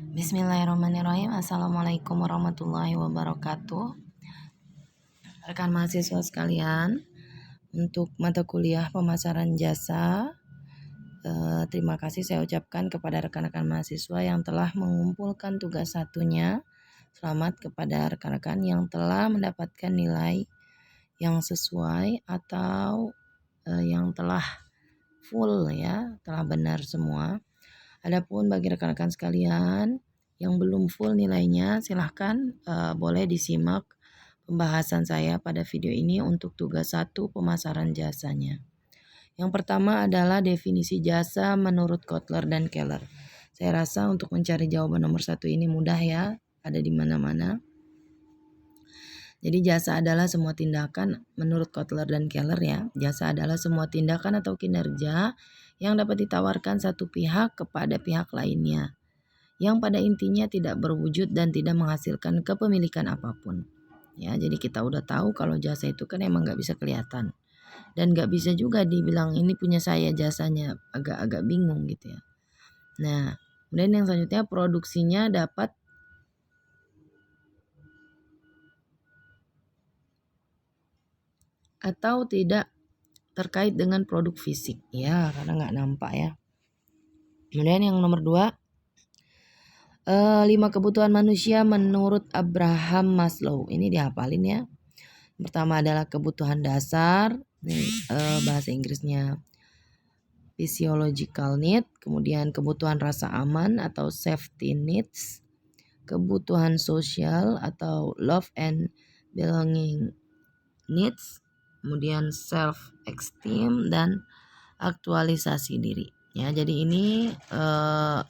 Bismillahirrahmanirrahim. Assalamualaikum warahmatullahi wabarakatuh. Rekan mahasiswa sekalian, untuk mata kuliah pemasaran jasa, terima kasih saya ucapkan kepada rekan-rekan mahasiswa yang telah mengumpulkan tugas satunya. Selamat kepada rekan-rekan yang telah mendapatkan nilai yang sesuai atau yang telah full ya, telah benar semua. Adapun bagi rekan-rekan sekalian yang belum full nilainya, silahkan boleh disimak pembahasan saya pada video ini untuk tugas 1 pemasaran jasanya. Yang pertama adalah definisi jasa menurut Kotler dan Keller. Saya rasa untuk mencari jawaban nomor 1 ini mudah ya, ada di mana-mana. Jadi jasa adalah semua tindakan menurut Kotler dan Keller ya. Jasa adalah semua tindakan atau kinerja yang dapat ditawarkan satu pihak kepada pihak lainnya, yang pada intinya tidak berwujud dan tidak menghasilkan kepemilikan apapun. Ya, jadi kita udah tahu kalau jasa itu kan emang nggak bisa kelihatan. Dan nggak bisa juga dibilang ini punya saya jasanya, agak-agak bingung gitu ya. Nah, kemudian yang selanjutnya produksinya dapat atau tidak terkait dengan produk fisik ya, karena nggak nampak ya. Kemudian yang nomor 2, 5 kebutuhan manusia menurut Abraham Maslow. Ini dihafalin ya. Pertama adalah kebutuhan dasar, bahasa Inggrisnya physiological need, kemudian kebutuhan rasa aman atau safety needs, kebutuhan sosial atau love and belonging needs, kemudian self esteem dan aktualisasi diri. Ya, jadi ini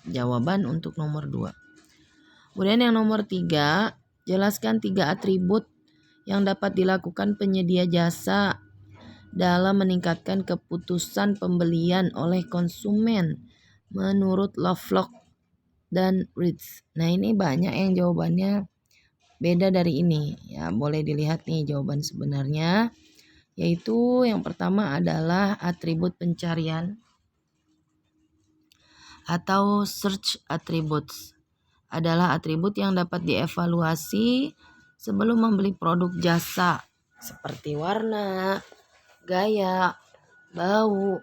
jawaban untuk nomor 2. Kemudian yang nomor 3, jelaskan 3 atribut yang dapat dilakukan penyedia jasa dalam meningkatkan keputusan pembelian oleh konsumen menurut Lovelock dan Ritz. Nah, ini banyak yang jawabannya beda dari ini. Ya, boleh dilihat nih jawaban sebenarnya, yaitu yang pertama adalah atribut pencarian atau search attributes. Adalah atribut yang dapat dievaluasi sebelum membeli produk jasa seperti warna, gaya, bau,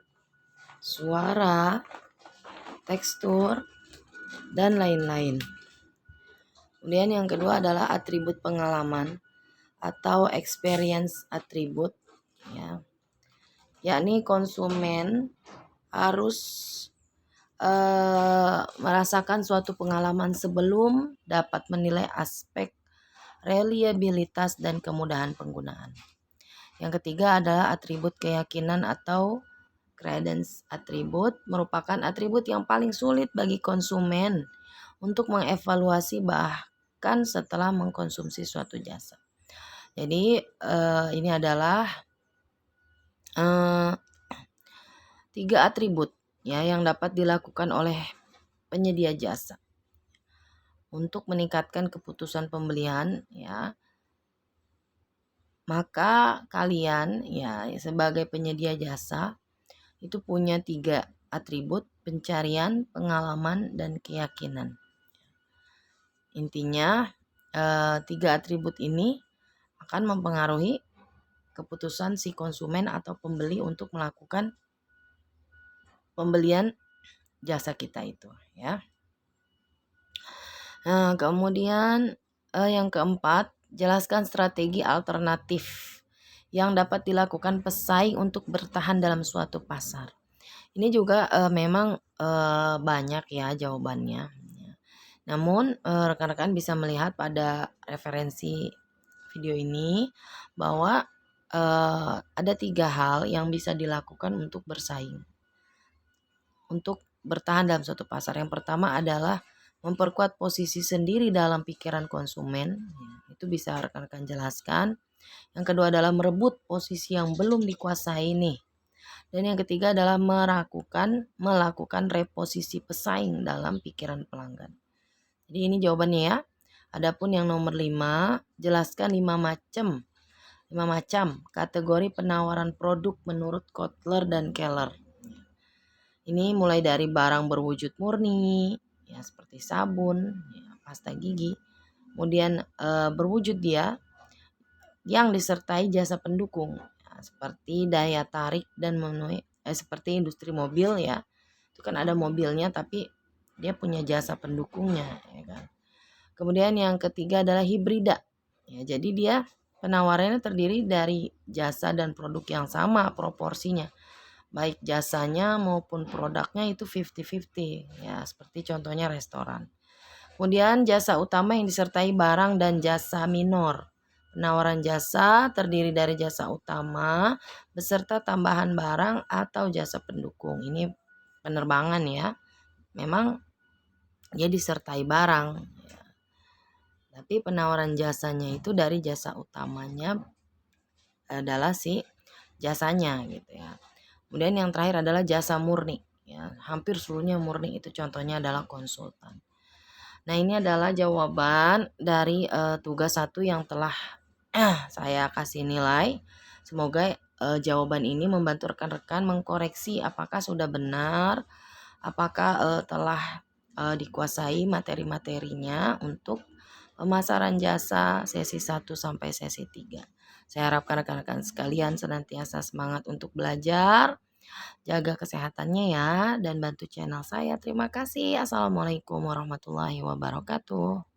suara, tekstur, dan lain-lain. Kemudian yang kedua adalah atribut pengalaman atau experience attribute ya. Yakni konsumen harus merasakan suatu pengalaman sebelum dapat menilai aspek reliabilitas dan kemudahan penggunaan. Yang ketiga adalah atribut keyakinan atau credence attribute, merupakan atribut yang paling sulit bagi konsumen untuk mengevaluasi bahkan setelah mengkonsumsi suatu jasa. Jadi ini adalah 3 atribut ya yang dapat dilakukan oleh penyedia jasa untuk meningkatkan keputusan pembelian ya. Maka kalian ya sebagai penyedia jasa itu punya 3 atribut: pencarian, pengalaman, dan keyakinan. Intinya 3 atribut ini akan mempengaruhi keputusan si konsumen atau pembeli untuk melakukan pembelian jasa kita itu ya. Nah, kemudian yang keempat, jelaskan strategi alternatif yang dapat dilakukan pesaing untuk bertahan dalam suatu pasar. Ini juga memang banyak ya jawabannya. Namun rekan-rekan bisa melihat pada referensi video ini bahwa ada 3 hal yang bisa dilakukan untuk bersaing, untuk bertahan dalam suatu pasar. Yang pertama adalah memperkuat posisi sendiri dalam pikiran konsumen. Itu bisa rekan-rekan jelaskan. Yang kedua adalah merebut posisi yang belum dikuasai nih. Dan yang ketiga adalah melakukan reposisi pesaing dalam pikiran pelanggan. Jadi ini jawabannya ya. Adapun yang nomor 5, jelaskan 5 macam kategori penawaran produk menurut Kotler dan Keller. Ini mulai dari barang berwujud murni, ya seperti sabun, ya, pasta gigi. Kemudian berwujud dia yang disertai jasa pendukung, ya, seperti daya tarik dan memenuhi seperti industri mobil ya. Itu kan ada mobilnya tapi dia punya jasa pendukungnya ya kan. Kemudian yang ketiga adalah hibrida. Ya, jadi dia penawarannya terdiri dari jasa dan produk yang sama proporsinya. Baik jasanya maupun produknya itu 50-50 ya, seperti contohnya restoran. Kemudian jasa utama yang disertai barang dan jasa minor. Penawaran jasa terdiri dari jasa utama beserta tambahan barang atau jasa pendukung. Ini penerbangan ya. Memang dia disertai barang. Tapi penawaran jasanya itu dari jasa utamanya adalah si jasanya gitu ya. Kemudian yang terakhir adalah jasa murni. Ya, hampir seluruhnya murni, itu contohnya adalah konsultan. Nah, ini adalah jawaban dari tugas 1 yang telah saya kasih nilai. Semoga jawaban ini membantu rekan-rekan mengkoreksi apakah sudah benar, apakah telah dikuasai materi-materinya untuk pemasaran jasa sesi 1 sampai sesi 3. Saya harapkan rekan-rekan sekalian senantiasa semangat untuk belajar. Jaga kesehatannya ya dan bantu channel saya. Terima kasih. Assalamualaikum warahmatullahi wabarakatuh.